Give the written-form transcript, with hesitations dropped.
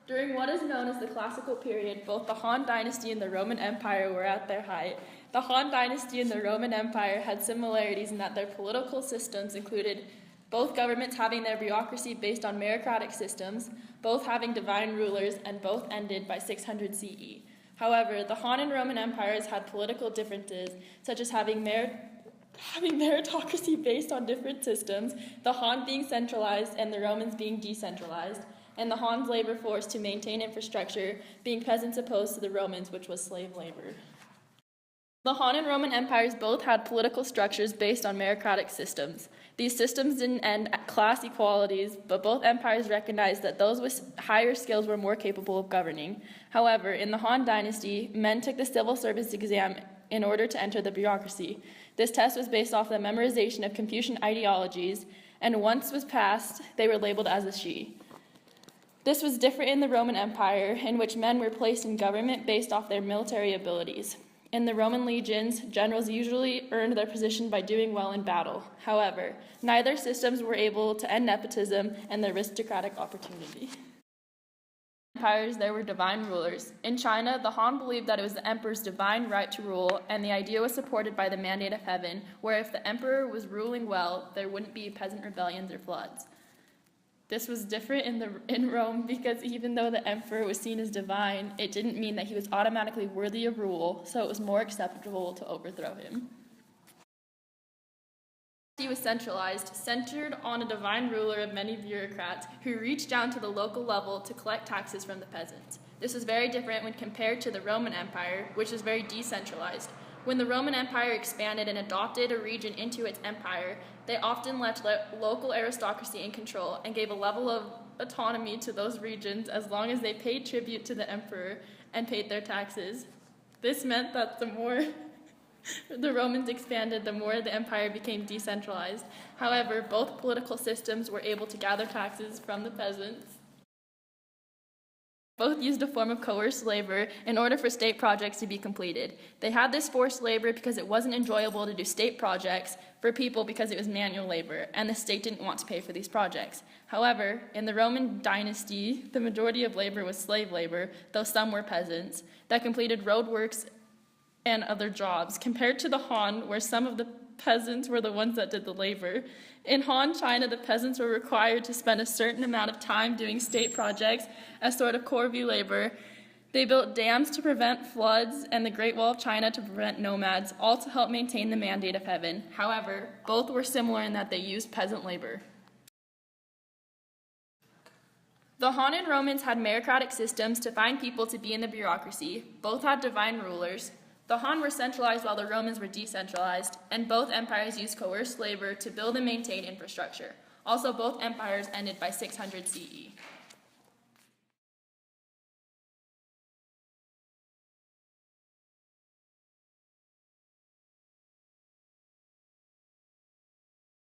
During what is known as the Classical period, both the Han Dynasty and the Roman Empire were at their height. The Han Dynasty and the Roman Empire had similarities in that their political systems included both governments having their bureaucracy based on meritocratic systems, both having divine rulers, and both ended by 600 CE. However, the Han and Roman empires had political differences, such as having meritocracy based on different systems, the Han being centralized and the Romans being decentralized, and the Han's labor force to maintain infrastructure being peasants opposed to the Romans, which was slave labor. The Han and Roman empires both had political structures based on meritocratic systems. These systems didn't end at class equalities, but both empires recognized that those with higher skills were more capable of governing. However, in the Han Dynasty, men took the civil service exam in order to enter the bureaucracy. This test was based off the memorization of Confucian ideologies, and once was passed, they were labeled as a Shi. This was different in the Roman Empire, in which men were placed in government based off their military abilities. In the Roman legions, generals usually earned their position by doing well in battle. However, neither systems were able to end nepotism and the aristocratic opportunity. In empires, there were divine rulers. In China, the Han believed that it was the emperor's divine right to rule, and the idea was supported by the mandate of heaven, where if the emperor was ruling well, there wouldn't be peasant rebellions or floods. This was different in Rome because even though the emperor was seen as divine, it didn't mean that he was automatically worthy of rule, so it was more acceptable to overthrow him. He was centralized, centered on a divine ruler of many bureaucrats who reached down to the local level to collect taxes from the peasants. This was very different when compared to the Roman Empire, which was very decentralized. When the Roman Empire expanded and adopted a region into its empire, they often left local aristocracy in control and gave a level of autonomy to those regions as long as they paid tribute to the emperor and paid their taxes. This meant that the more the Romans expanded, the more the empire became decentralized. However, both political systems were able to gather taxes from the peasants. Both used a form of coerced labor in order for state projects to be completed. They had this forced labor because it wasn't enjoyable to do state projects for people because it was manual labor, and the state didn't want to pay for these projects. However, in the Roman dynasty, the majority of labor was slave labor, though some were peasants, that completed roadworks and other jobs, compared to the Han, where some of the peasants were the ones that did the labor. In Han China, the peasants were required to spend a certain amount of time doing state projects as sort of corvée labor. They built dams to prevent floods and the Great Wall of China to prevent nomads, all to help maintain the mandate of heaven. However, both were similar in that they used peasant labor. The Han and Romans had meritocratic systems to find people to be in the bureaucracy. Both had divine rulers. The Han were centralized while the Romans were decentralized, and both empires used coerced labor to build and maintain infrastructure. Also, both empires ended by 600 CE.